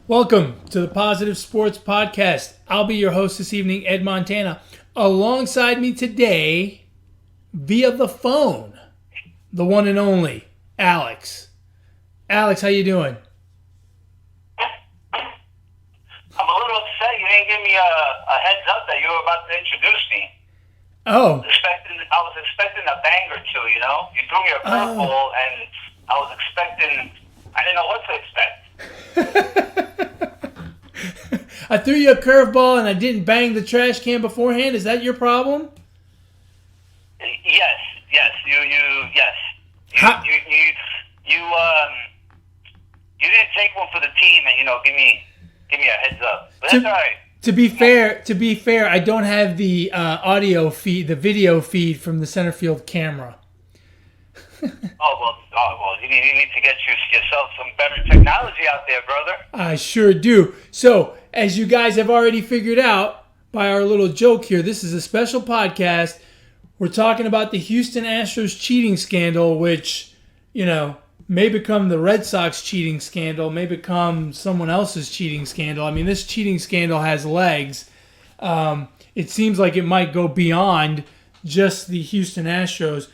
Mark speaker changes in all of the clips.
Speaker 1: Welcome to the Positive Sports Podcast. I'll be your host this evening, Ed Montana. Alongside me today, via the phone, the one and only Alex. Alex, how you doing?
Speaker 2: I'm a little upset you didn't give me a heads up that you were about to introduce me.
Speaker 1: Oh,
Speaker 2: I was expecting a bang or two, you know? You threw me a curveball, and I was expecting... I didn't know what to expect.
Speaker 1: I threw you a curveball and I didn't bang the trash can beforehand. Is that your problem?
Speaker 2: Yes. You didn't take one for the team and, give me a heads up. But that's all right.
Speaker 1: To be fair, I don't have the audio feed, the video feed from the center field camera.
Speaker 2: Well, you need to get yourself some better technology out there, brother.
Speaker 1: I sure do. So, as you guys have already figured out by our little joke here, this is a special podcast. We're talking about the Houston Astros cheating scandal, which, may become the Red Sox cheating scandal, may become someone else's cheating scandal. I mean, this cheating scandal has legs. It seems like it might go beyond just the Houston Astros.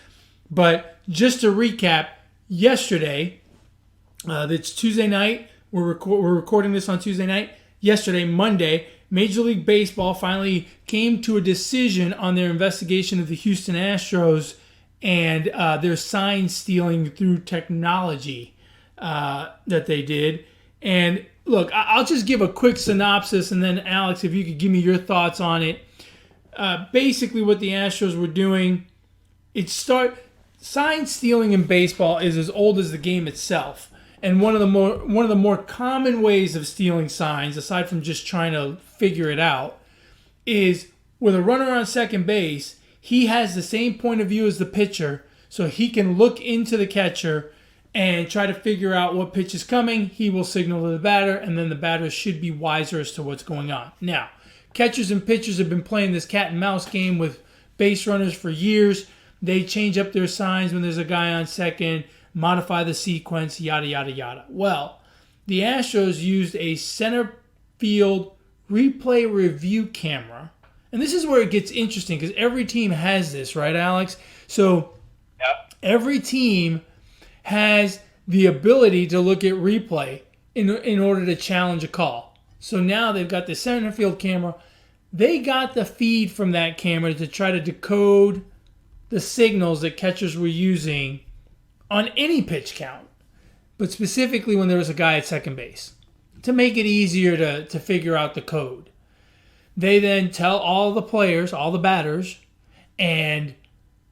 Speaker 1: But just to recap, yesterday, it's Tuesday night. We're recording this on Tuesday night. Yesterday, Monday, Major League Baseball finally came to a decision on their investigation of the Houston Astros and their sign stealing through technology that they did. And look, I'll just give a quick synopsis, and then Alex, if you could give me your thoughts on it. Basically, what the Astros were doing, sign stealing in baseball is as old as the game itself. And one of the more common ways of stealing signs, aside from just trying to figure it out, is with a runner on second base, he has the same point of view as the pitcher, so he can look into the catcher and try to figure out what pitch is coming. He will signal to the batter, and then the batter should be wiser as to what's going on. Now, catchers and pitchers have been playing this cat and mouse game with base runners for years. They change up their signs when there's a guy on second, modify the sequence, yada, yada, yada. Well, the Astros used a center field replay review camera. And this is where it gets interesting because every team has this, right, Alex? So Every team has the ability to look at replay in order to challenge a call. So now they've got the center field camera. They got the feed from that camera to try to decode the signals that catchers were using on any pitch count, but specifically when there was a guy at second base, to make it easier to figure out the code. They then tell all the players, all the batters, and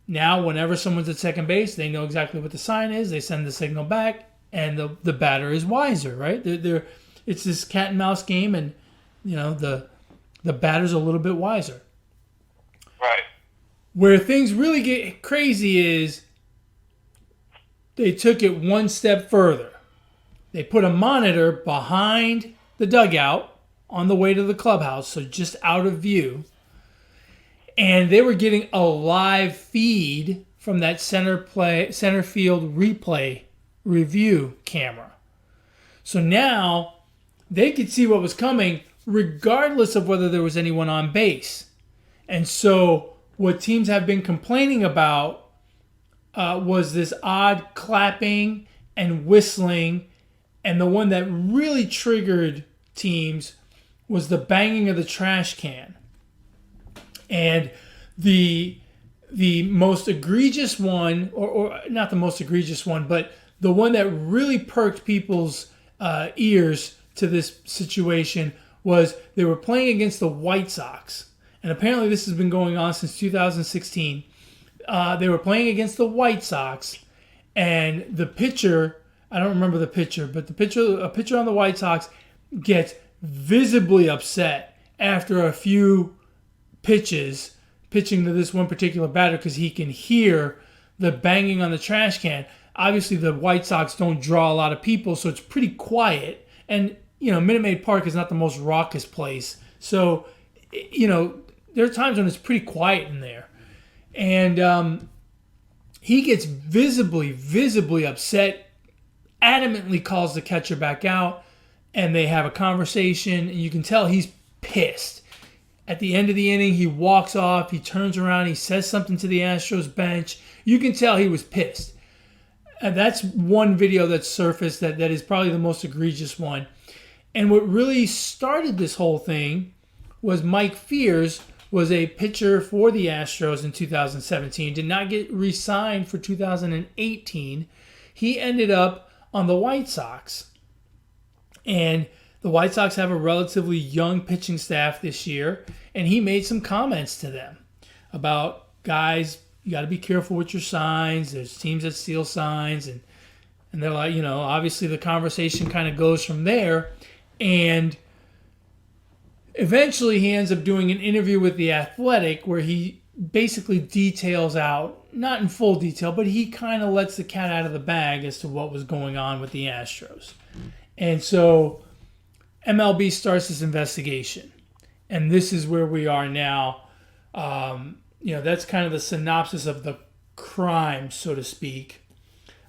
Speaker 1: now whenever someone's at second base, they know exactly what the sign is. They send the signal back, and the batter is wiser, right? It's this cat and mouse game, and the batter's a little bit wiser.
Speaker 2: Right.
Speaker 1: Where things really get crazy is they took it one step further. They put a monitor behind the dugout on the way to the clubhouse, so just out of view. And they were getting a live feed from that center field replay review camera. So now they could see what was coming regardless of whether there was anyone on base. And so what teams have been complaining about was this odd clapping and whistling. And the one that really triggered teams was the banging of the trash can. And the most egregious one, or not the most egregious one, but the one that really perked people's ears to this situation was they were playing against the White Sox. And apparently this has been going on since 2016. They were playing against the White Sox, and the pitcher, I don't remember the pitcher, but a pitcher on the White Sox gets visibly upset after a few pitching to this one particular batter because he can hear the banging on the trash can. Obviously, the White Sox don't draw a lot of people, so it's pretty quiet. And, Minute Maid Park is not the most raucous place. So, there are times when it's pretty quiet in there. And he gets visibly upset, adamantly calls the catcher back out, and they have a conversation, and you can tell he's pissed. At the end of the inning, he walks off, he turns around, he says something to the Astros bench. You can tell he was pissed. And that's one video that's surfaced that is probably the most egregious one. And what really started this whole thing was Mike Fears was a pitcher for the Astros in 2017, did not get re-signed for 2018. He ended up on the White Sox. And the White Sox have a relatively young pitching staff this year, and he made some comments to them about, guys, you got to be careful with your signs. There's teams that steal signs, and they're like, obviously the conversation kind of goes from there, and eventually he ends up doing an interview with The Athletic where he basically details out, not in full detail, but he kind of lets the cat out of the bag as to what was going on with the Astros. And so MLB starts this investigation, and this is where we are now. That's kind of the synopsis of the crime, so to speak.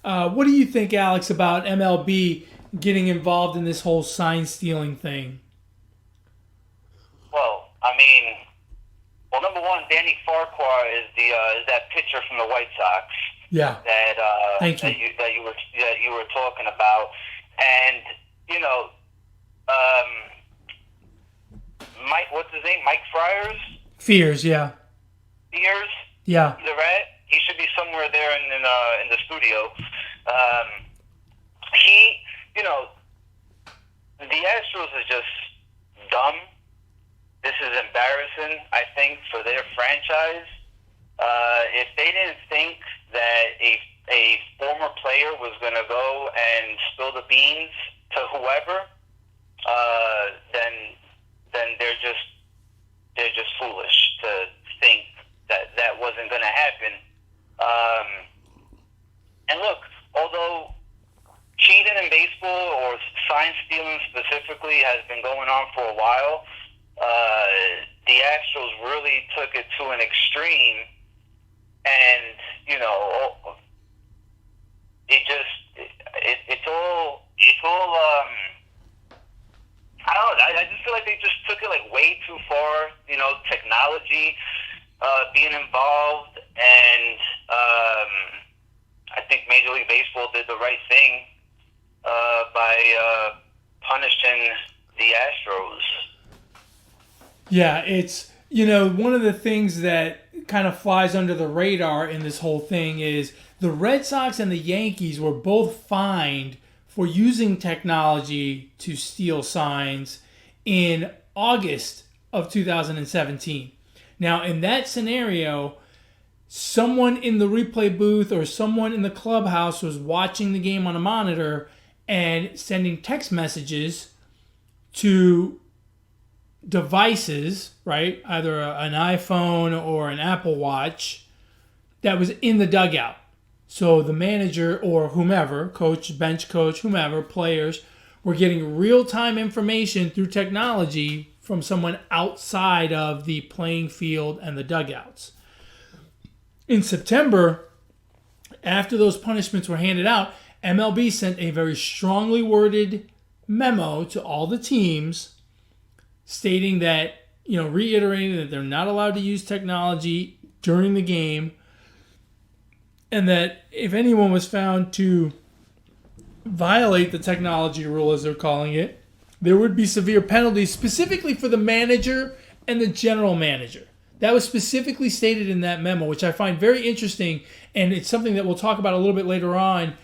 Speaker 1: What do you think, Alex, about MLB getting involved in this whole sign stealing thing?
Speaker 2: Well, number one, Danny Farquhar is that pitcher from the White Sox.
Speaker 1: Yeah.
Speaker 2: Thank you. That you were talking about, and Mike, what's his name? Mike
Speaker 1: Fears, yeah.
Speaker 2: Fears?
Speaker 1: Yeah.
Speaker 2: The rat? He should be somewhere there in the studio. The Astros is just dumb. This is embarrassing, I think, for their franchise. If they didn't think that a former player was going to go and spill the beans to whoever, then they're just foolish to think that wasn't going to happen. And look, although cheating in baseball, or sign stealing specifically, has been going on for a while, the Astros really took it to an extreme, and it's all I don't know. I just feel like they just took it way too far. Technology being involved, and I think Major League Baseball did the right thing by punishing the Astros.
Speaker 1: Yeah, it's, one of the things that kind of flies under the radar in this whole thing is the Red Sox and the Yankees were both fined for using technology to steal signs in August of 2017. Now, in that scenario, someone in the replay booth or someone in the clubhouse was watching the game on a monitor and sending text messages to devices, right? Either an iPhone or an Apple Watch that was in the dugout. So the manager or whomever, coach, bench coach, whomever, players, were getting real-time information through technology from someone outside of the playing field and the dugouts. In September, after those punishments were handed out, MLB sent a very strongly worded memo to all the teams stating that, reiterating that they're not allowed to use technology during the game, and that if anyone was found to violate the technology rule, as they're calling it, there would be severe penalties specifically for the manager and the general manager. That was specifically stated in that memo, which I find very interesting, and it's something that we'll talk about a little bit later on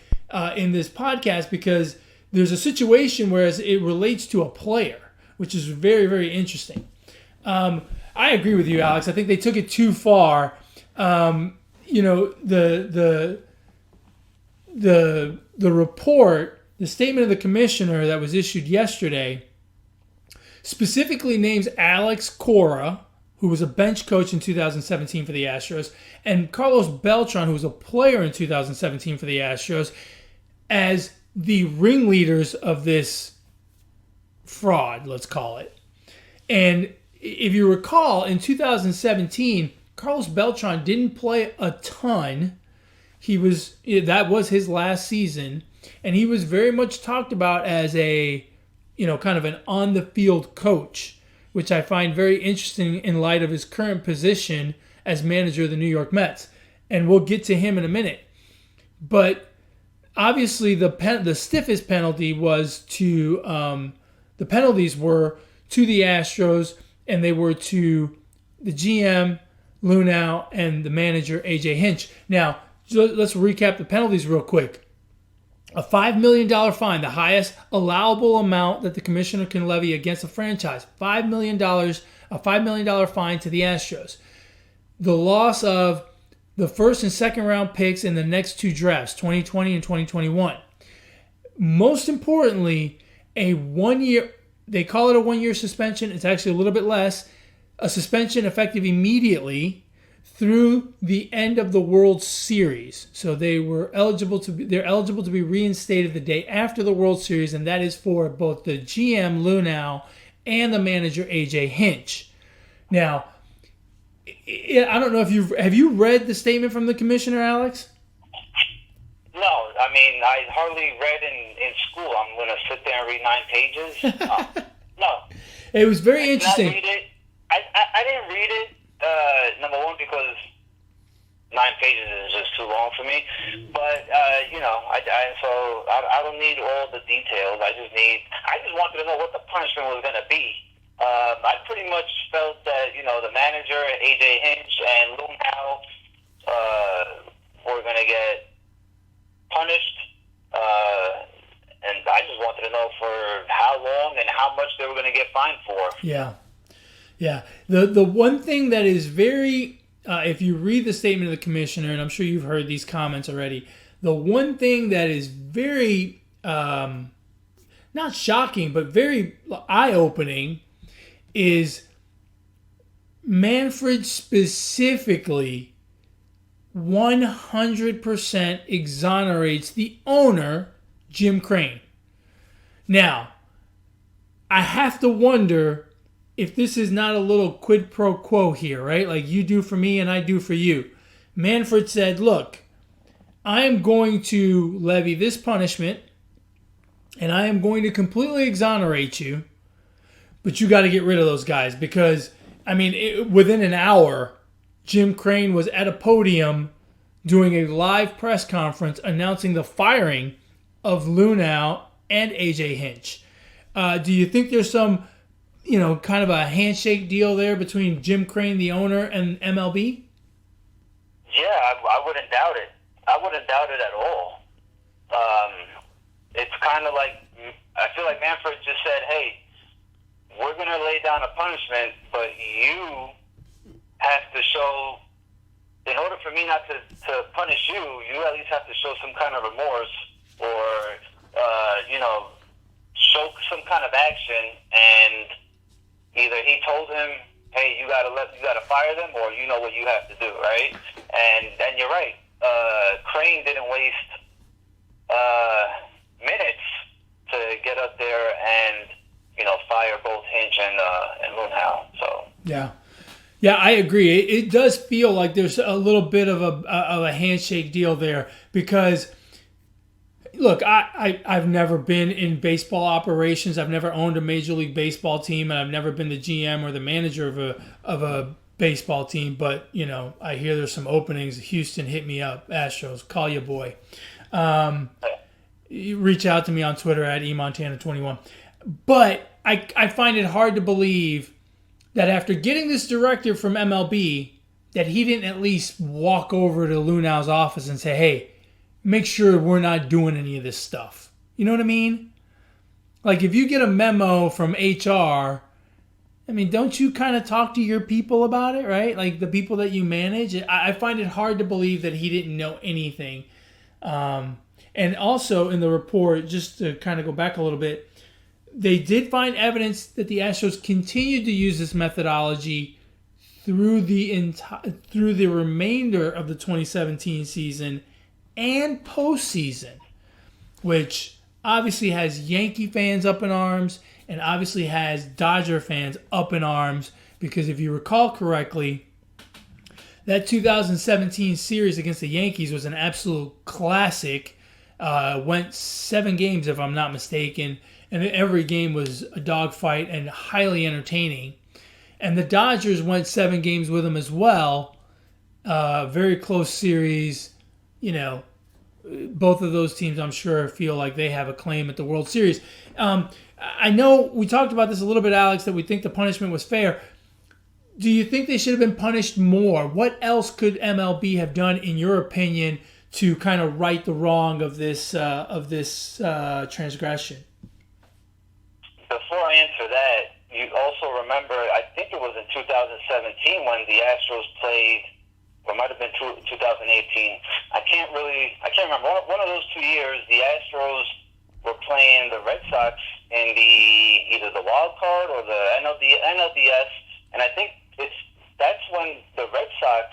Speaker 1: in this podcast, because there's a situation where it relates to a player, which is very, very interesting. I agree with you, Alex. I think they took it too far. The report, the statement of the commissioner that was issued yesterday, specifically names Alex Cora, who was a bench coach in 2017 for the Astros, and Carlos Beltran, who was a player in 2017 for the Astros, as the ringleaders of this fraud, let's call it. And if you recall, in 2017, Carlos Beltran didn't play a ton. That was his last season, and he was very much talked about as a kind of an on-the-field coach, which I find very interesting in light of his current position as manager of the New York Mets. And we'll get to him in a minute. But obviously the stiffest penalty was to the penalties were to the Astros, and they were to the GM, Lunau, and the manager, A.J. Hinch. Now, let's recap the penalties real quick. A $5 million fine, the highest allowable amount that the commissioner can levy against a franchise. $5 million, a $5 million fine to the Astros. The loss of the first and second round picks in the next two drafts, 2020 and 2021. Most importantly, a 1 year, they call it a 1 year suspension. It's actually a little bit less. A suspension effective immediately through the end of the World Series. So they're eligible to be reinstated the day after the World Series, and that is for both the GM Lunau and the manager A.J. Hinch. Now, I don't know if have you read the statement from the commissioner, Alex?
Speaker 2: No, I mean, I hardly read in school. I'm going to sit there and read 9 pages. No.
Speaker 1: It was very interesting.
Speaker 2: I didn't read it. I didn't read it, number one, because 9 pages is just too long for me. But, I don't need all the details. I just wanted to know what the punishment was going to be. I pretty much felt that, the manager, A.J. Hinch, and Lunau were going to get punished. And I just wanted to know for how long and how much they were going to get fined for.
Speaker 1: Yeah. Yeah. The one thing that is very, if you read the statement of the commissioner, and I'm sure you've heard these comments already, the one thing that is very, not shocking, but very eye-opening is Manfred specifically 100% exonerates the owner, Jim Crane. Now, I have to wonder if this is not a little quid pro quo here, right? Like you do for me and I do for you. Manfred said, look, I am going to levy this punishment and I am going to completely exonerate you, but you got to get rid of those guys because, within an hour, Jim Crane was at a podium doing a live press conference announcing the firing of Lunau and A.J. Hinch. Do you think there's some, kind of a handshake deal there between Jim Crane, the owner, and MLB?
Speaker 2: Yeah, I wouldn't doubt it. I wouldn't doubt it at all. It's kind of like, I feel like Manfred just said, hey, we're going to lay down a punishment, but you have to show, in order for me not to punish you, you at least have to show some kind of remorse or, show some kind of action. And either he told him, hey, you gotta fire them, or you know what you have to do, right? And you're right. Crane didn't waste minutes to get up there and fire both Hinch and Lunau. So
Speaker 1: yeah, I agree. It does feel like there's a little bit of a handshake deal there because. Look, I've never been in baseball operations. I've never owned a Major League Baseball team, and I've never been the GM or the manager of a baseball team. But, I hear there's some openings. Houston, hit me up. Astros, call your boy. You reach out to me on Twitter at eMontana21. But I find it hard to believe that after getting this directive from MLB, that he didn't at least walk over to Lunau's office and say, hey, make sure we're not doing any of this stuff. You know what I mean? Like if you get a memo from HR, don't you kind of talk to your people about it, right? Like the people that you manage. I find it hard to believe that he didn't know anything. And also in the report, just to kind of go back a little bit, they did find evidence that the Astros continued to use this methodology through the remainder of the 2017 season and postseason, which obviously has Yankee fans up in arms and obviously has Dodger fans up in arms because if you recall correctly, that 2017 series against the Yankees was an absolute classic. Went 7 games, if I'm not mistaken, and every game was a dogfight and highly entertaining. And the Dodgers went 7 games with him as well. Very close series. You know, both of those teams, I'm sure, feel like they have a claim at the World Series. I know we talked about this a little bit, Alex, that we think the punishment was fair. Do you think they should have been punished more? What else could MLB have done, in your opinion, to kind of right the wrong of this transgression?
Speaker 2: Before I answer that, you also remember, I think it was in 2017 when the Astros played, or it might have been 2018. I can't remember. One of those 2 years, the Astros were playing the Red Sox in either the wild card or the NLDS, and I think that's when the Red Sox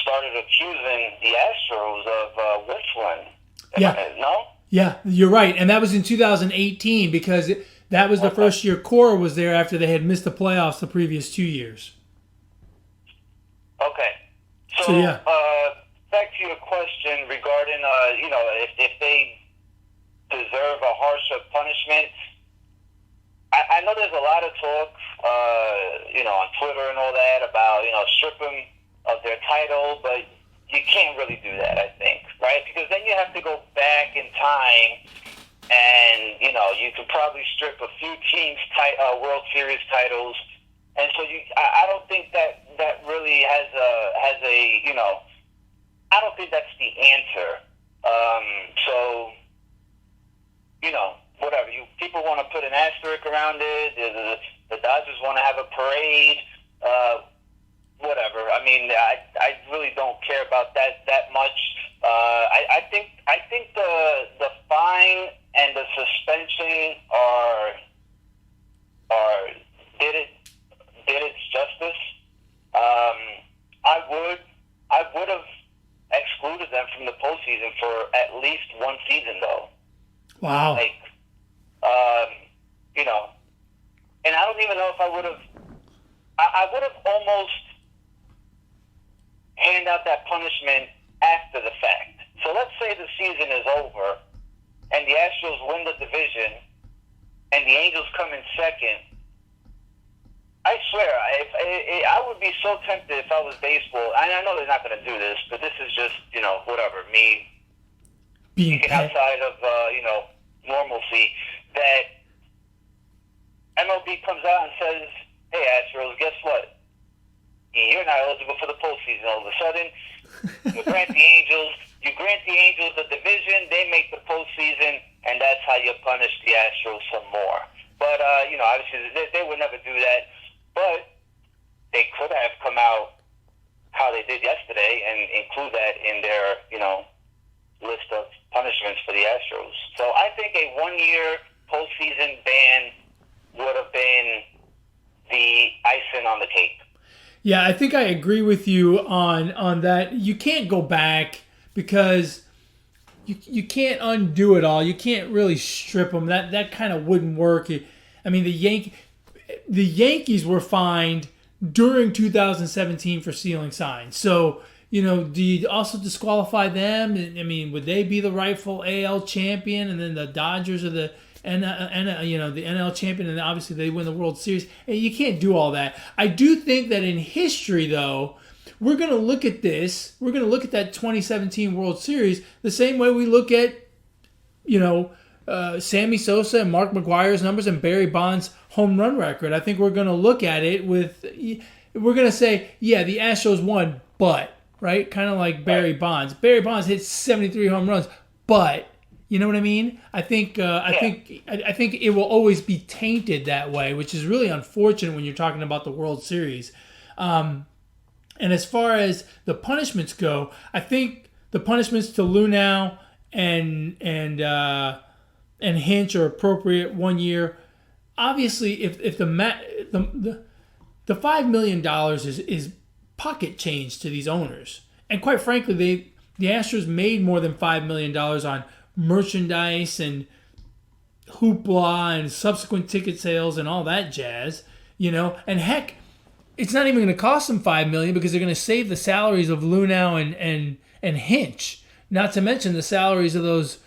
Speaker 2: started accusing the Astros of whistling.
Speaker 1: Yeah.
Speaker 2: No?
Speaker 1: Yeah, you're right. And that was in 2018 because that was the first year Cora was there after they had missed the playoffs the previous 2 years.
Speaker 2: Okay. So
Speaker 1: yeah.
Speaker 2: Back to your question regarding, if they deserve a harsher punishment. I know there's a lot of talk, on Twitter and all that about, strip them of their title, but you can't really do that, I think, right? Because then you have to go back in time and, you could probably strip a few teams' World Series titles. And so I don't think that really has a, I don't think that's the answer. Whatever. People want to put an asterisk around it. The Dodgers want to have a parade. Whatever. I mean, I really don't care about that much. I think the fine and the suspension did its justice. I would have excluded them from the postseason for at least one season, though.
Speaker 1: Wow.
Speaker 2: And I don't even know if I would have. I would have almost hand out that punishment after the fact. So let's say the season is over, and the Astros win the division, and the Angels come in second. I swear, I would be so tempted if I was baseball. I know they're not going to do this, but this is just, whatever, me
Speaker 1: being
Speaker 2: outside of, normalcy, that MLB comes out and says, hey, Astros, guess what? You're not eligible for the postseason. All of a sudden, you grant the Angels the division, they make the postseason, and that's how you punish the Astros some more. But, obviously, they would never do that. But they could have come out how they did yesterday and include that in their, list of punishments for the Astros. So I think a 1-year postseason ban would have been the icing on the cake.
Speaker 1: Yeah, I think I agree with you on that. You can't go back because you can't undo it all. You can't really strip them. That kind of wouldn't work. I mean, the Yankees were fined during 2017 for stealing signs. So, do you also disqualify them? I mean, would they be the rightful AL champion, and then the Dodgers are the the NL champion, and obviously they win the World Series? And you can't do all that. I do think that in history, though, we're going to look at this. We're going to look at that 2017 World Series the same way we look at, Sammy Sosa and Mark McGwire's numbers and Barry Bonds' home run record. I think we're going to look at it we're going to say, yeah, the Astros won, but, right? Kind of like Barry Bonds. Barry Bonds hit 73 home runs, but, you know what I mean? I think it will always be tainted that way, which is really unfortunate when you're talking about the World Series. And as far as the punishments go, I think the punishments to Luhnow and Hinch are appropriate 1 year. Obviously, if the $5 million is pocket change to these owners, and quite frankly, the Astros made more than $5 million on merchandise and hoopla and subsequent ticket sales and all that jazz, and heck, it's not even going to cost them $5 million because they're going to save the salaries of Luhnow and Hinch, not to mention the salaries of those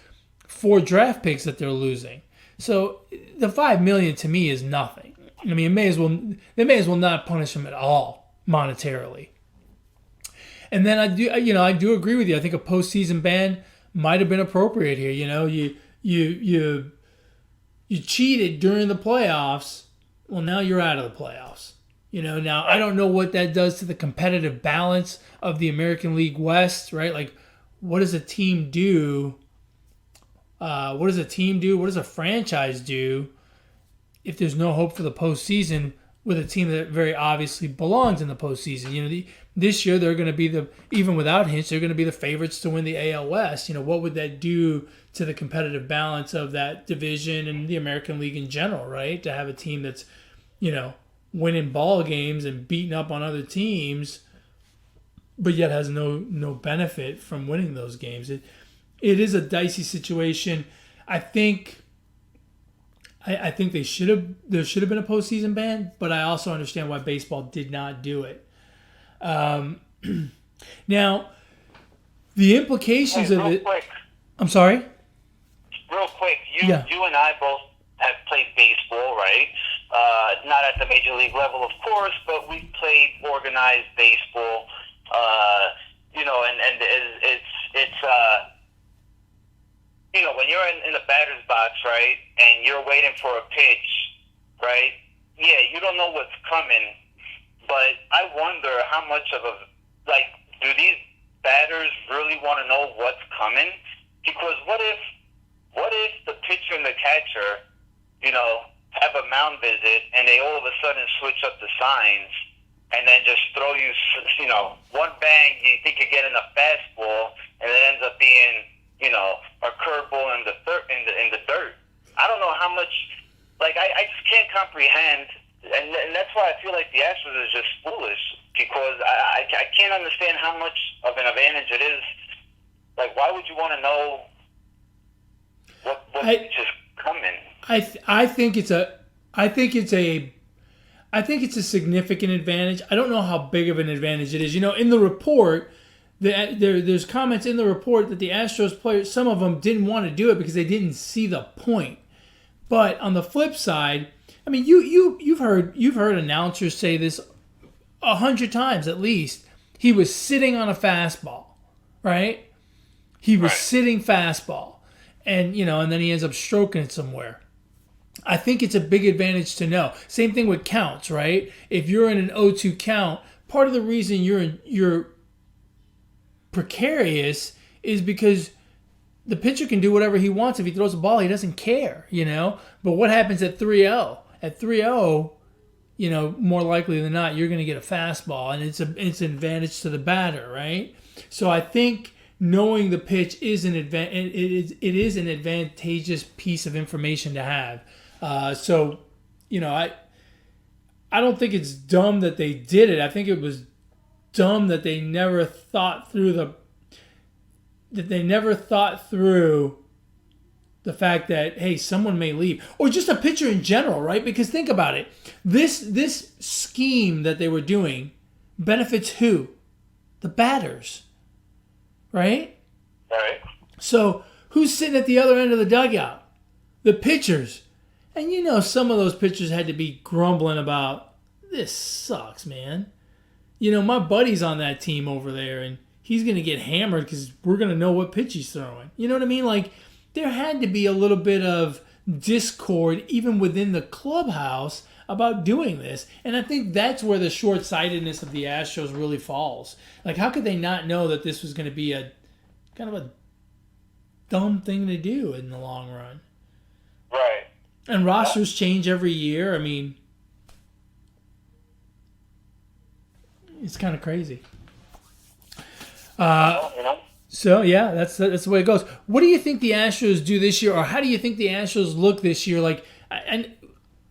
Speaker 1: 4 draft picks that they're losing. So the $5 million to me is nothing. I mean, they may as well not punish him at all monetarily. And then I do agree with you. I think a postseason ban might have been appropriate here. You cheated during the playoffs. Well, now you're out of the playoffs. Now I don't know what that does to the competitive balance of the American League West, right? Like, what does a team do? What does a franchise do if there's no hope for the postseason with a team that very obviously belongs in the postseason? This year they're going to be even without Hinch, they're going to be the favorites to win the AL West. What would that do to the competitive balance of that division and the American League in general, right? To have a team that's, winning ball games and beating up on other teams, but yet has no benefit from winning those games. It is a dicey situation. I think there should have been a postseason ban, but I also understand why baseball did not do it. Now, the implications of it.
Speaker 2: Quick,
Speaker 1: I'm sorry.
Speaker 2: Real quick, you and I both have played baseball, right? Not at the major league level, of course, but we played organized baseball. And it's when you're in the batter's box, right, and you're waiting for a pitch, right? Yeah, you don't know what's coming, but I wonder how much do these batters really want to know what's coming? Because what if the pitcher and the catcher, have a mound visit and they all of a sudden switch up the signs and then just throw you, one bang, you think you're getting a fastball, and it ends up being, a curveball in the dirt. I don't know how much. I just can't comprehend, and that's why I feel like the Astros is just foolish, because I can't understand how much of an advantage it is. Like, why would you want to know what's just coming?
Speaker 1: I think it's a significant advantage. I don't know how big of an advantage it is. In the report, there's comments in the report that the Astros players, some of them didn't want to do it because they didn't see the point. But on the flip side, I mean, you've heard announcers say this 100 times at least. He was sitting on a fastball, right? He was sitting fastball, and and then he ends up stroking it somewhere. I think it's a big advantage to know. Same thing with counts, right? If you're in an 0-2 count, part of the reason you're precarious is because the pitcher can do whatever he wants. If he throws a ball, he doesn't care, But what happens at 3-0? At 3-0, more likely than not, you're going to get a fastball, and it's an advantage to the batter, right? So I think knowing the pitch is it is an advantageous piece of information to have. I don't think it's dumb that they did it. I think it was dumb that they never thought through the fact that, hey, someone may leave, or just a pitcher in general, right? Because think about it, this scheme that they were doing benefits who? The batters, right?
Speaker 2: All right.
Speaker 1: So who's sitting at the other end of the dugout? The pitchers. And some of those pitchers had to be grumbling about, this sucks, man. My buddy's on that team over there, and he's going to get hammered because we're going to know what pitch he's throwing. You know what I mean? Like, there had to be a little bit of discord even within the clubhouse about doing this. And I think that's where the short-sightedness of the Astros really falls. Like, how could they not know that this was going to be a kind of a dumb thing to do in the long run?
Speaker 2: Right.
Speaker 1: And rosters change every year. I mean, it's kind of crazy. So yeah, that's the way it goes. What do you think the Astros do this year, or how do you think the Astros look this year? Like, and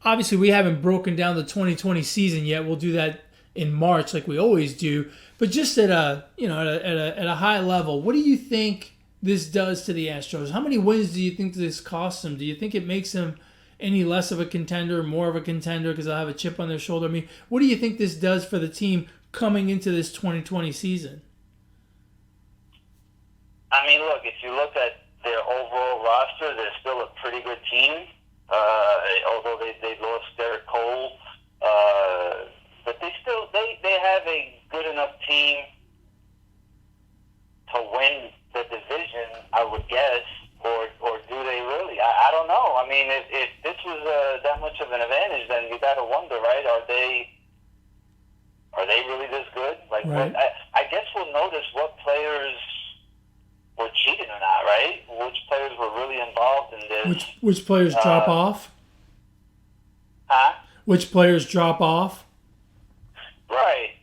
Speaker 1: obviously we haven't broken down the 2020 season yet. We'll do that in March, like we always do. But just at a high level, what do you think this does to the Astros? How many wins do you think this costs them? Do you think it makes them any less of a contender, more of a contender because they'll have a chip on their shoulder? I mean, what do you think this does for the team coming into this 2020 season?
Speaker 2: I mean, look, if you look at their overall roster, they're still a pretty good team. Although they lost Derek Cole, but they have a good enough team to win the division, I would guess, or do they really? I don't know. I mean, if this was that much of an advantage, then you got to wonder, right? Are they really this good? Like,
Speaker 1: right.
Speaker 2: I guess we'll notice what players were cheating or not, right? Which players were really involved in this?
Speaker 1: Which players drop off?
Speaker 2: Huh?
Speaker 1: Which players drop off?
Speaker 2: Right.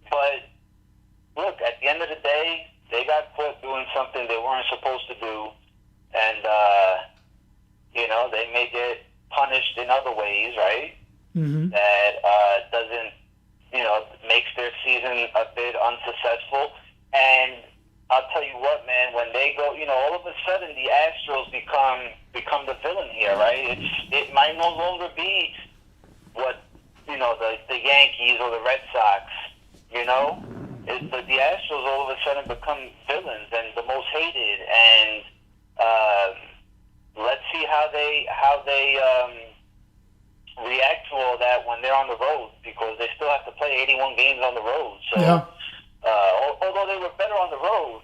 Speaker 2: But look, at the end of the day, they got caught doing something they weren't supposed to do, and they may get punished in other ways, right?
Speaker 1: Mm-hmm.
Speaker 2: That doesn't, makes their season a bit unsuccessful. And I'll tell you what, man, when they go, all of a sudden the Astros become the villain here, right? It might no longer be what, the Yankees or the Red Sox, the Astros all of a sudden become villains and the most hated. And let's see how they react to all that when they're on the road, because they still have to play 81 games on the road. So,
Speaker 1: yeah.
Speaker 2: Although they were better on the road,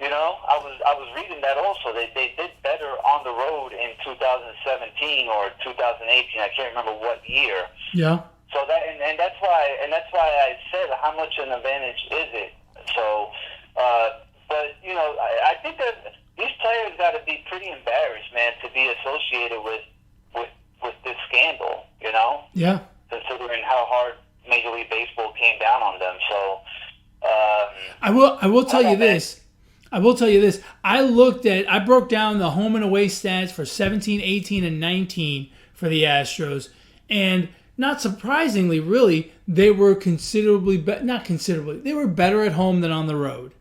Speaker 2: I was reading that also. They did better on the road in 2017 or 2018. I can't remember what year.
Speaker 1: Yeah.
Speaker 2: So that and that's why I said, how much an advantage is it? So, but I think that these players got to be pretty embarrassed, man, to be associated with this scandal.
Speaker 1: Yeah.
Speaker 2: Considering how hard Major League Baseball came down on them. So,
Speaker 1: I will tell you this. I will tell you this. I broke down the home and away stats for 17, 18, and 19 for the Astros, and not surprisingly, really, they were not considerably. They were better at home than on the road.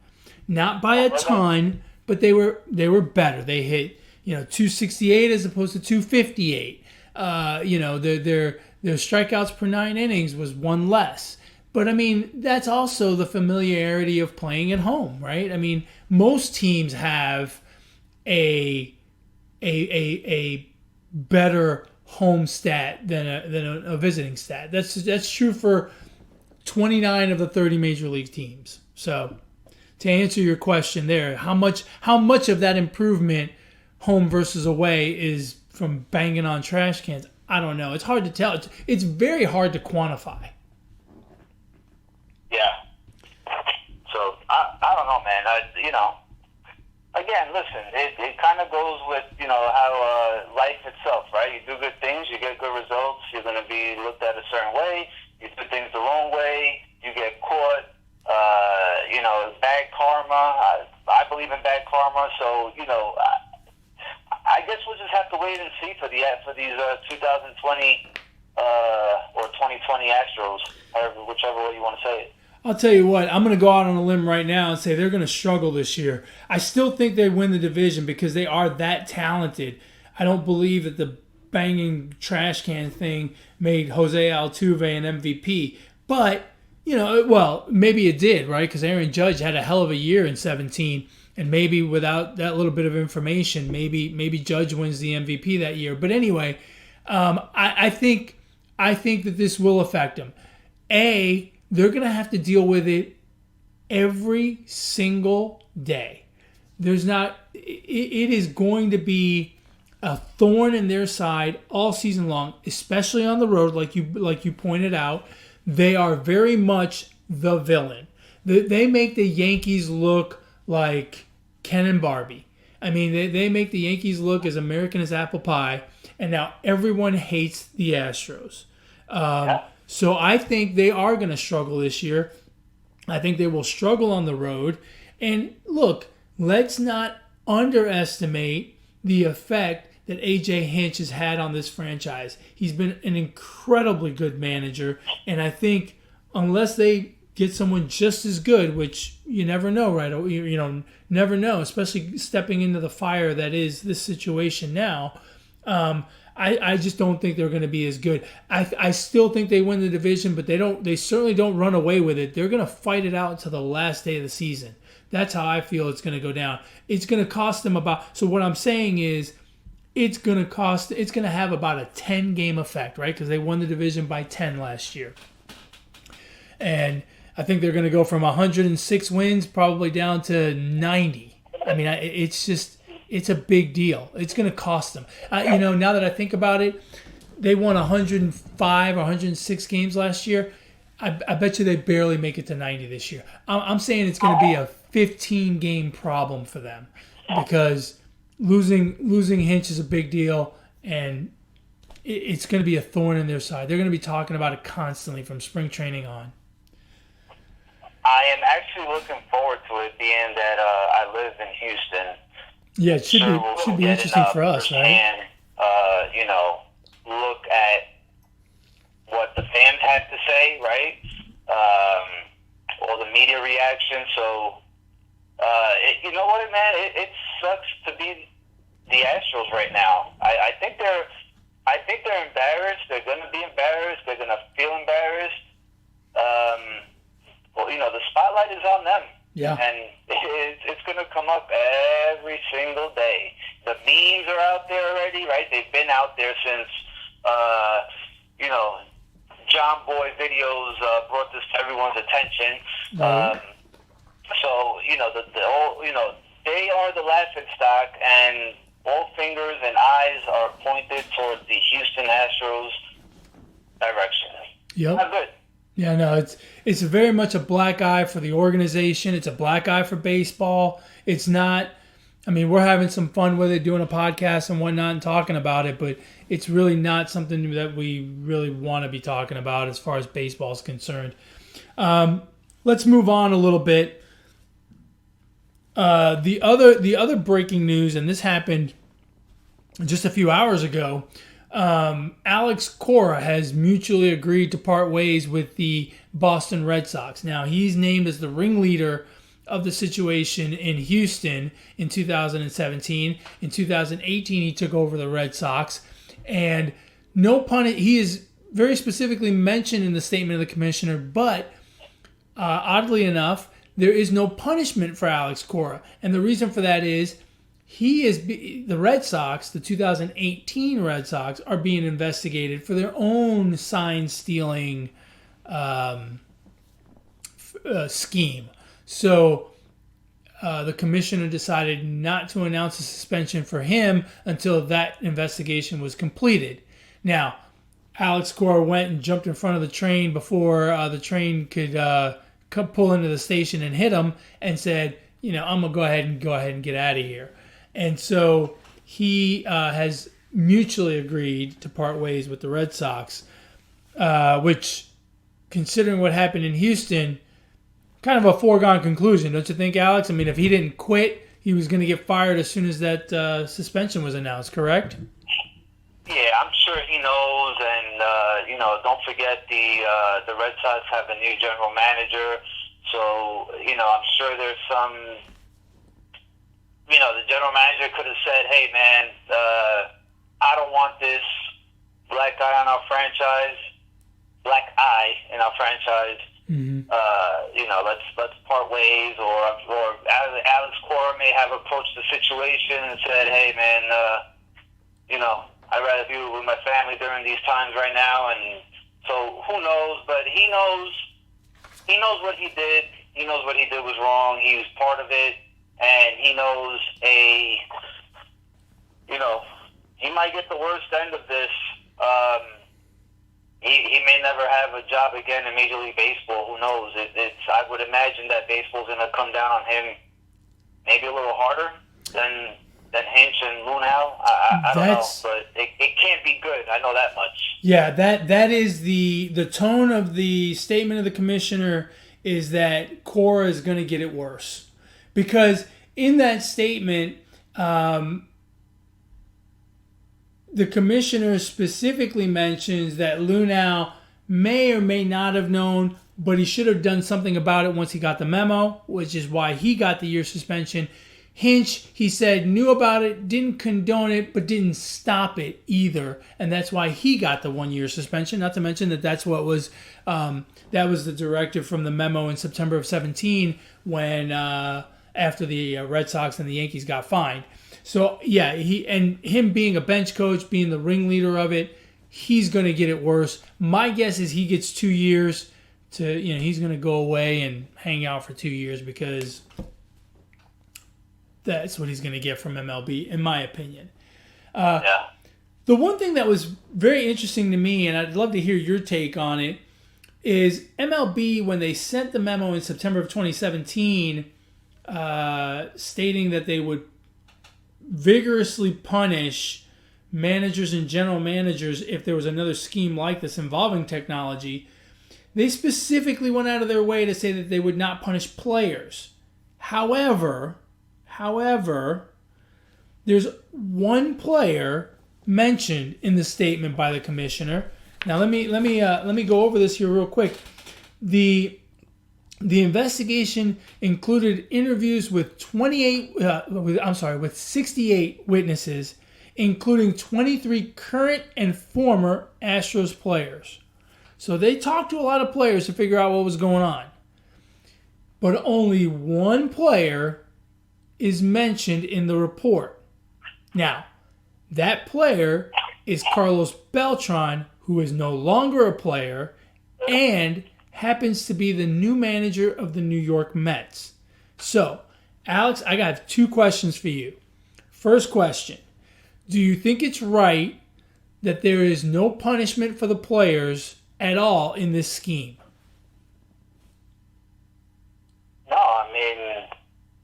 Speaker 1: Not by a ton, but they were better. They hit 268 as opposed to 258. Their strikeouts per 9 innings was one less. But I mean, that's also the familiarity of playing at home, right? I mean, most teams have a better home stat than a visiting stat. That's true for 29 of the 30 major league teams. So, to answer your question there, how much of that improvement, home versus away, is from banging on trash cans? I don't know. It's hard to tell. It's very hard to quantify.
Speaker 2: Yeah. So I don't know, man. Again, listen, it kind of goes with how life itself, right? You do good things, you get good results. You're going to be looked at a certain way. You do things the wrong way, you get caught. Bad karma. I believe in bad karma. So I guess we'll just have to wait and see for these 2020 or 2020 Astros, whichever way you want to say it.
Speaker 1: I'll tell you what, I'm going to go out on a limb right now and say they're going to struggle this year. I still think they win the division because they are that talented. I don't believe that the banging trash can thing made Jose Altuve an MVP. But, maybe it did, right? Because Aaron Judge had a hell of a year in 2017. And maybe without that little bit of information, maybe Judge wins the MVP that year. But anyway, I think that this will affect them. They're going to have to deal with it every single day. It is going to be a thorn in their side all season long, especially on the road, like you pointed out. They are very much the villain. They make the Yankees look like Ken and Barbie. I mean, they make the Yankees look as American as apple pie, and now everyone hates the Astros. So I think they are going to struggle this year. I think they will struggle on the road. And look, let's not underestimate the effect that A.J. Hinch has had on this franchise. He's been an incredibly good manager, and I think unless they get someone just as good, which you never know, right? Never know, especially stepping into the fire that is this situation now. I just don't think they're going to be as good. I still think they win the division, but they certainly don't run away with it. They're going to fight it out to the last day of the season. That's how I feel it's going to go down. It's going to cost them about. So what I'm saying is, it's going to have about a 10-game effect, right? Because they won the division by 10 last year. And I think they're going to go from 106 wins probably down to 90. I mean, it's a big deal. It's going to cost them. Now that I think about it, they won 105 or 106 games last year. I bet you they barely make it to 90 this year. I'm saying it's going to be a 15-game problem for them because losing Hinch is a big deal, and it's going to be a thorn in their side. They're going to be talking about it constantly from spring training on.
Speaker 2: I am actually looking forward to it, being that I live in Houston.
Speaker 1: Yeah, it should be interesting for us, right?
Speaker 2: And look at what the fans have to say, right? All the media reaction. So, you know what, man? It sucks to be the Astros right now. I think they're embarrassed. They're going to be embarrassed. They're going to feel embarrassed. The spotlight is on them.
Speaker 1: Yeah.
Speaker 2: And it's going to come up every single day. The memes are out there already, right? They've been out there since, John Boy videos brought this to everyone's attention.
Speaker 1: Right.
Speaker 2: They are the laughing stock, and all fingers and eyes are pointed towards the Houston Astros direction.
Speaker 1: Yep.
Speaker 2: Not good.
Speaker 1: Yeah, no, it's very much a black eye for the organization. It's a black eye for baseball. It's not. I mean, we're having some fun with it, doing a podcast and whatnot, and talking about it, but it's really not something that we really want to be talking about as far as baseball is concerned. Let's move on a little bit. The other breaking news, and this happened just a few hours ago. Alex Cora has mutually agreed to part ways with the Boston Red Sox. Now, he's named as the ringleader of the situation in Houston in 2017. In 2018, he took over the Red Sox. And he is very specifically mentioned in the statement of the commissioner, but oddly enough, there is no punishment for Alex Cora. And the reason for that is the Red Sox, the 2018 Red Sox, are being investigated for their own sign stealing scheme. So the commissioner decided not to announce a suspension for him until that investigation was completed. Now, Alex Cora went and jumped in front of the train before the train could pull into the station and hit him, and said, I'm gonna go ahead and get out of here. And so he has mutually agreed to part ways with the Red Sox, which, considering what happened in Houston, kind of a foregone conclusion, don't you think, Alex? I mean, if he didn't quit, he was going to get fired as soon as that suspension was announced, correct?
Speaker 2: Yeah, I'm sure he knows, and don't forget the Red Sox have a new general manager, so I'm sure there's some. The general manager could have said, "Hey, man, I don't want this black eye in our franchise,
Speaker 1: Mm-hmm.
Speaker 2: Let's part ways." Or Alex Cora may have approached the situation and said, "Hey, man, I'd rather be with my family during these times right now." And so who knows? But he knows what he did. He knows what he did was wrong. He was part of it. And he knows he might get the worst end of this. He may never have a job again in Major League Baseball. Who knows? I would imagine that baseball's going to come down on him maybe a little harder than Hinch and Lunau. I don't know, but it can't be good. I know that much.
Speaker 1: Yeah, that is the tone of the statement of the commissioner, is that Cora is going to get it worse. Because in that statement, the commissioner specifically mentions that Lunau may or may not have known, but he should have done something about it once he got the memo, which is why he got the year suspension. Hinch, he said, knew about it, didn't condone it, but didn't stop it either, and that's why he got the 1 year suspension. Not to mention that was the directive from the memo in September of 17 when after the Red Sox and the Yankees got fined. So yeah, him being a bench coach, being the ringleader of it, he's going to get it worse. My guess is he gets 2 years he's going to go away and hang out for 2 years because that's what he's going to get from MLB, in my opinion.
Speaker 2: Yeah.
Speaker 1: The one thing that was very interesting to me, and I'd love to hear your take on it, is MLB, when they sent the memo in September of 2017 stating that they would vigorously punish managers and general managers if there was another scheme like this involving technology, they specifically went out of their way to say that they would not punish players. However, there's one player mentioned in the statement by the commissioner. Now let me go over this here real quick. The investigation included interviews with 68 witnesses, including 23 current and former Astros players. So they talked to a lot of players to figure out what was going on. But only one player is mentioned in the report. Now, that player is Carlos Beltran, who is no longer a player and happens to be the new manager of the New York Mets. So, Alex, I got 2 questions for you. First question, do you think it's right that there is no punishment for the players at all in this scheme?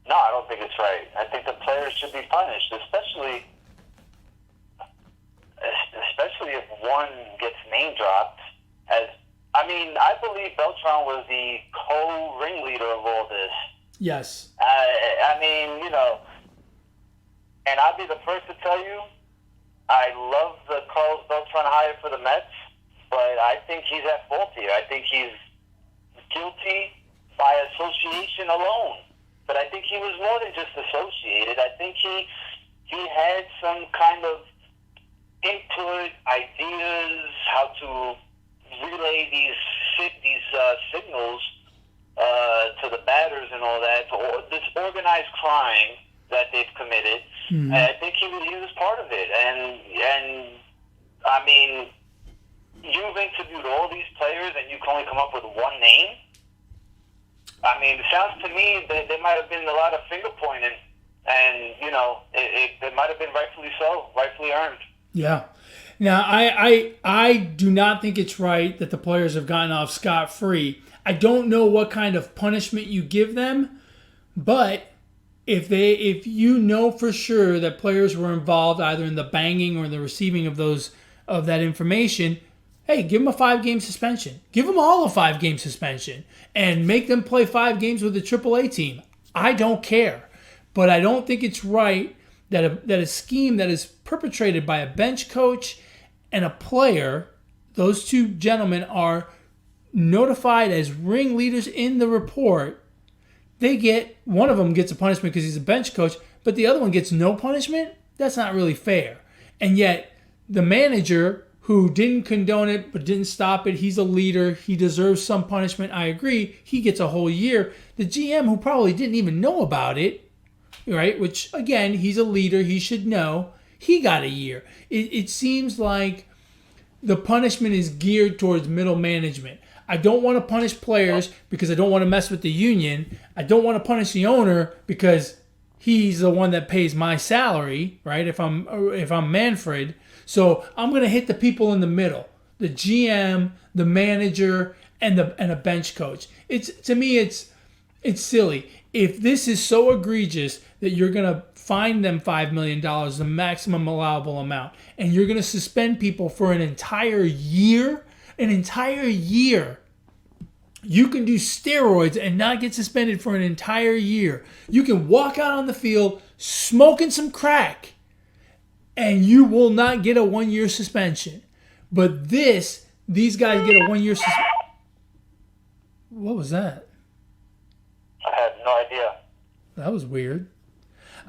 Speaker 2: No, I don't think it's right. I think the players should be punished, especially if one gets name dropped. I believe Beltran was the co-ringleader of all this.
Speaker 1: Yes.
Speaker 2: And I'll be the first to tell you, I love the Carlos Beltran hire for the Mets, but I think he's at fault here. I think he's guilty by association alone. But I think he was more than just associated. I think he had some kind of input, ideas, how to relay these signals to the batters and all that, or this organized crime that they've committed. Mm-hmm. And I think he was part of it. And you've interviewed all these players and you can only come up with one name? It sounds to me that there might have been a lot of finger pointing, and it might have been rightfully so, rightfully earned.
Speaker 1: Yeah. Now, I do not think it's right that the players have gotten off scot-free. I don't know what kind of punishment you give them, but if you know for sure that players were involved either in the banging or the receiving of that information, hey, give them a 5-game suspension. Give them all a 5-game suspension and make them play 5 games with the AAA team. I don't care. But I don't think it's right that a scheme that is perpetrated by a bench coach and a player, those 2 gentlemen are notified as ringleaders in the report. One of them gets a punishment because he's a bench coach, but the other one gets no punishment? That's not really fair. And yet, the manager who didn't condone it but didn't stop it, he's a leader, he deserves some punishment, I agree, he gets a whole year. The GM, who probably didn't even know about it, right, which, again, he's a leader, he should know, he got a year. It seems like the punishment is geared towards middle management. I don't want to punish players because I don't want to mess with the union. I don't want to punish the owner because he's the one that pays my salary, right? If I'm Manfred, so I'm going to hit the people in the middle, the GM, the manager, and a bench coach. To me, it's silly. If this is so egregious that you're going to fine them $5 million, the maximum allowable amount, and you're going to suspend people for an entire year, you can do steroids and not get suspended for an entire year. You can walk out on the field smoking some crack, and you will not get a 1-year suspension. But these guys get a 1-year suspension. What was that?
Speaker 2: I had no idea.
Speaker 1: That was weird.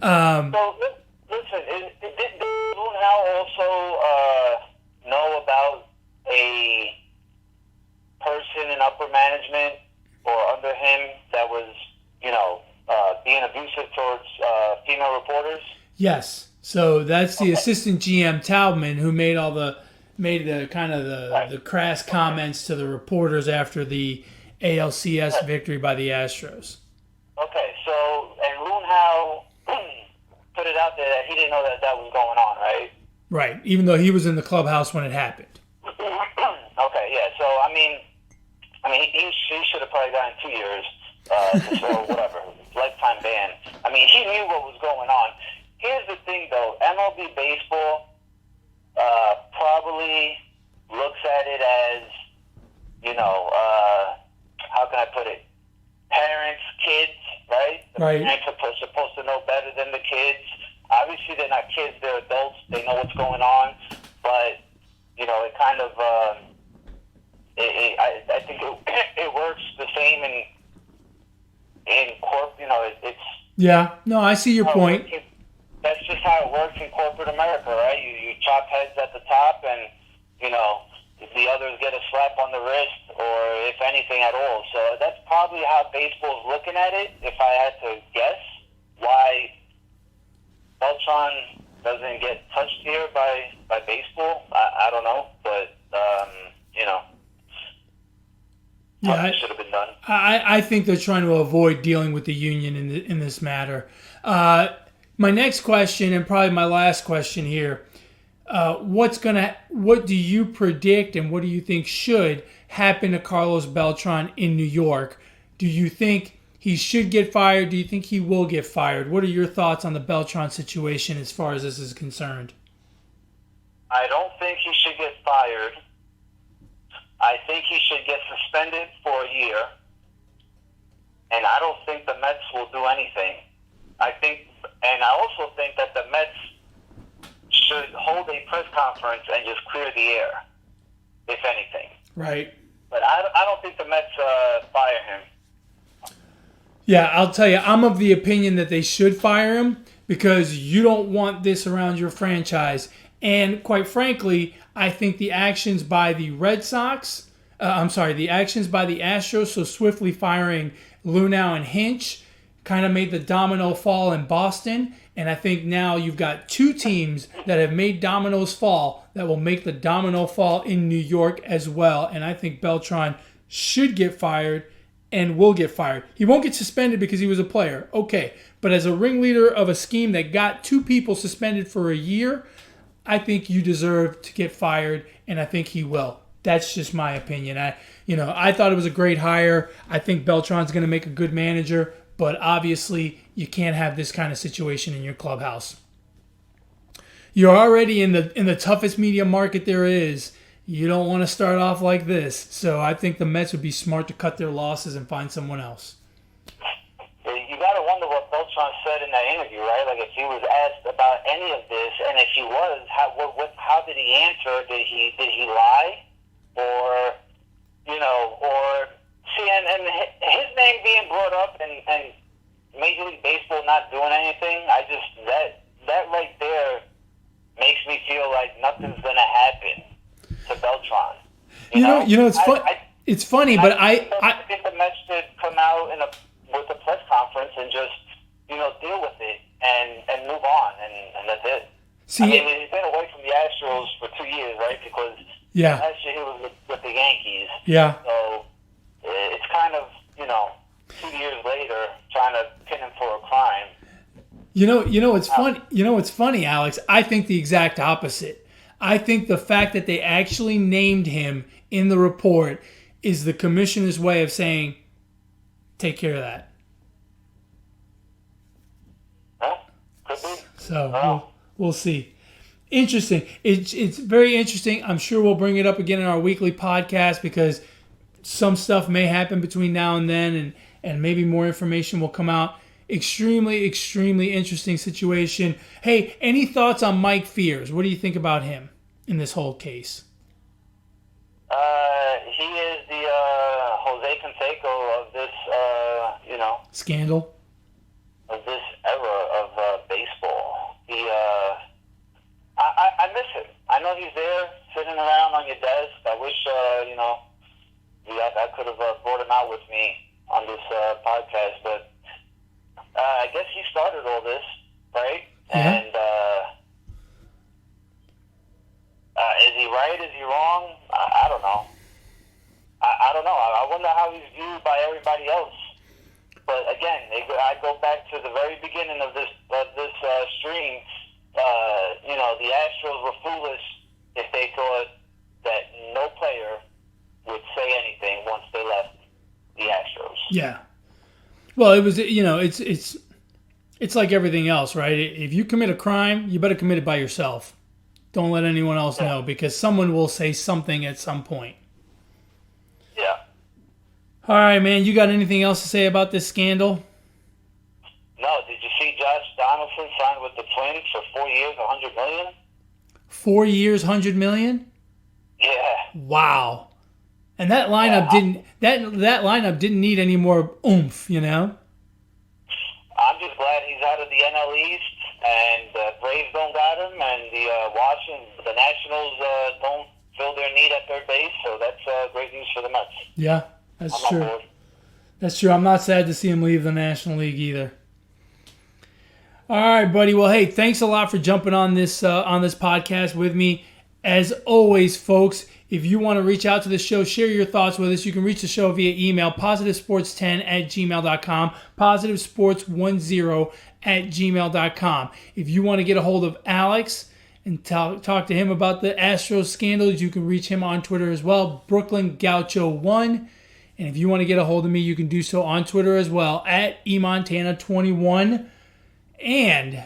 Speaker 2: So, listen, did Blumhouse also know about a person in upper management or under him that was, being abusive
Speaker 1: Yes. So that's the assistant GM Taubman who made the kind of the crass comments to the reporters after the ALCS victory by the Astros.
Speaker 2: Okay, so, and Loon Howe put it out there that he didn't know that was going on, right?
Speaker 1: Right. Even though he was in the clubhouse when it happened.
Speaker 2: Okay, yeah. So, I mean, he should have probably gotten 2 years, or whatever, lifetime ban. I mean, he knew what was going on. Here's the thing, though. MLB baseball probably looks at it as, how can I put it? Parents, kids, right? The
Speaker 1: Right.
Speaker 2: parents are supposed to know better than the kids. Obviously, they're not kids; they're adults. They know what's going on, but it kind of. I think it works the same in corp. It's.
Speaker 1: Yeah. No, I see your point.
Speaker 2: That's just how it works in corporate America, right? You chop heads at the top, and the others get a slap on the wrist, or if anything at all. So that's probably how baseball's looking at it. If I had to guess, why Beltran doesn't get touched here by baseball, I don't know, but
Speaker 1: Yeah,
Speaker 2: should have been done.
Speaker 1: I think they're trying to avoid dealing with the union in this matter. My next question, and probably my last question here, what do you predict and what do you think should happen to Carlos Beltran in New York? Do you think he should get fired? Do you think he will get fired? What are your thoughts on the Beltran situation as far as this is concerned?
Speaker 2: I don't think he should get fired. I think he should get suspended for a year. And I don't think the Mets will do anything. And I also think that the Mets should hold a press conference and just clear the air, if anything.
Speaker 1: Right.
Speaker 2: But I don't think the Mets fire him.
Speaker 1: Yeah, I'll tell you, I'm of the opinion that they should fire him because you don't want this around your franchise. And quite frankly, I think the actions by the the actions by the Astros so swiftly firing Lunau and Hinch kind of made the domino fall in Boston. And I think now you've got two teams that have made dominoes fall that will make the domino fall in New York as well. And I think Beltran should get fired and will get fired. He won't get suspended because he was a player. Okay. But as a ringleader of a scheme that got two people suspended for a year, I think you deserve to get fired, and I think he will. That's just my opinion. I thought it was a great hire. I think Beltran's going to make a good manager, but obviously you can't have this kind of situation in your clubhouse. You're already in the toughest media market there is. You don't want to start off like this. So I think the Mets would be smart to cut their losses and find someone else.
Speaker 2: You got to wonder what Beltran said in that interview, right? Like if he was asked about any of this, and if he was, how did he answer? Did he lie, or and his name being brought up and Major League Baseball not doing anything? That right there makes me feel like nothing's gonna happen to Beltran.
Speaker 1: It's funny, but I
Speaker 2: think the Mets should come out with a press conference and just deal with it and move on, and that's it.
Speaker 1: See,
Speaker 2: he's been away from the Astros for 2 years, right? Because last year he was with the Yankees.
Speaker 1: Yeah.
Speaker 2: So it's kind of 2 years later trying to pin him for a crime.
Speaker 1: It's funny, Alex. I think the exact opposite. I think the fact that they actually named him in the report is the commissioner's way of saying, take care of that.
Speaker 2: Could be.
Speaker 1: So we'll see. Interesting. It's very interesting. I'm sure we'll bring it up again in our weekly podcast because some stuff may happen between now and then, and maybe more information will come out. Extremely, extremely interesting situation. Hey, any thoughts on Mike Fears? What do you think about him in this whole case?
Speaker 2: He is the Jose Canseco of this,
Speaker 1: Scandal?
Speaker 2: Of this era of baseball. I miss him. I know he's there sitting around on your desk. I wish, I could have brought him out with me on this podcast, but I guess he started all this, right?
Speaker 1: Yeah.
Speaker 2: And is he right? Is he wrong? I don't know. I don't know. I wonder how he's viewed by everybody else. But again, I go back to the very beginning of this stream. The Astros were foolish if they thought that no player would say anything once they left the Astros.
Speaker 1: Yeah. Well, it was, it's like everything else, right? If you commit a crime, you better commit it by yourself. Don't let anyone else know, because someone will say something at some point.
Speaker 2: Yeah.
Speaker 1: All right, man. You got anything else to say about this scandal?
Speaker 2: No. Did you see Josh Donaldson signed with the Twins for 4 years, $100 million?
Speaker 1: 4 years, $100 million?
Speaker 2: Yeah.
Speaker 1: Wow. And that lineup that lineup didn't need any more oomph,
Speaker 2: I'm just glad he's out of the NL East, and the Braves don't got him, and the Nationals don't fill their need at third base, so that's great news for the Mets.
Speaker 1: Yeah, that's
Speaker 2: I'm
Speaker 1: true.
Speaker 2: on board.
Speaker 1: That's true. I'm not sad to see him leave the National League either. All right, buddy. Well, hey, thanks a lot for jumping on this podcast with me. As always, folks, if you want to reach out to the show, share your thoughts with us, you can reach the show via email, positivesports10@gmail.com, positivesports10@gmail.com. If you want to get a hold of Alex and talk to him about the Astros scandals, you can reach him on Twitter as well, Brooklyn Gaucho1. And if you want to get a hold of me, you can do so on Twitter as well, at eMontana21. And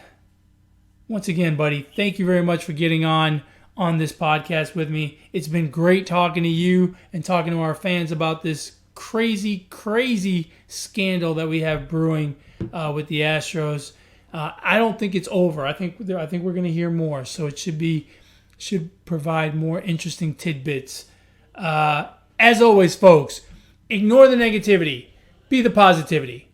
Speaker 1: once again, buddy, thank you very much for getting on this podcast with me. It's been great talking to you and talking to our fans about this crazy, crazy scandal that we have brewing with the Astros. I don't think it's over. I think we're going to hear more, so it should provide more interesting tidbits. As always, folks, ignore the negativity. Be the positivity.